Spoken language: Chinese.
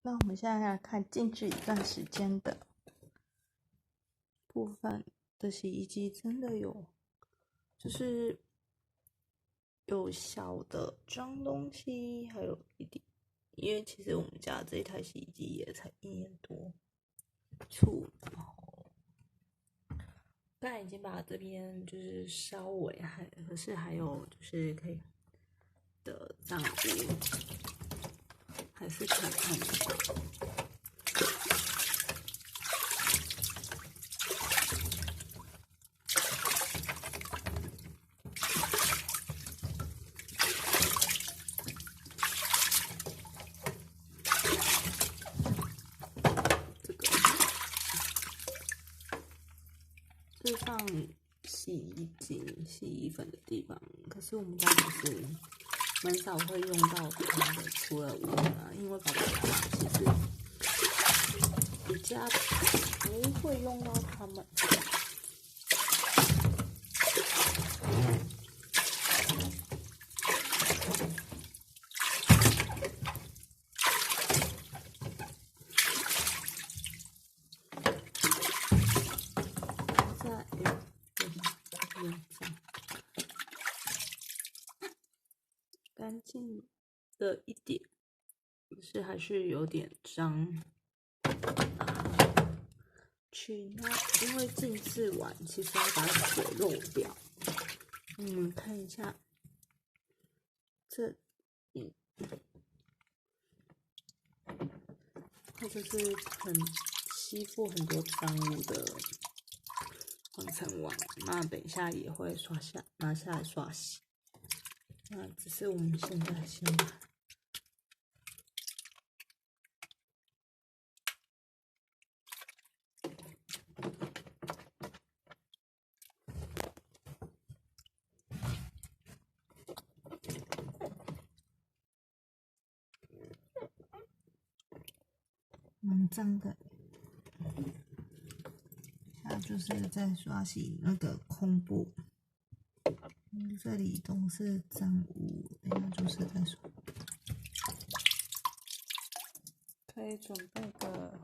那我们现在来看静置一段时间的部分的洗衣机，真的就是有小的脏东西，还有一点，因为其实我们家这一台洗衣机也才1年多出，然后刚才已经把这边就是稍微可是还有就是可以的脏污，还是可以看得到。是放洗衣精、洗衣粉的地方，可是我们家其实蛮少会用到它的，除了我啊，因为爸爸妈妈其实比较不会用到它们。干净的一点，可是还是有点脏。因为静置完，其实要把水漏掉。看一下这里，它就是吸附很多脏污的防尘网，那等一下也会拿下来刷洗。那只是我们现在先把蛮脏的，它就是在刷洗那个空布，这里都是脏污，等下就是在刷，可以准备个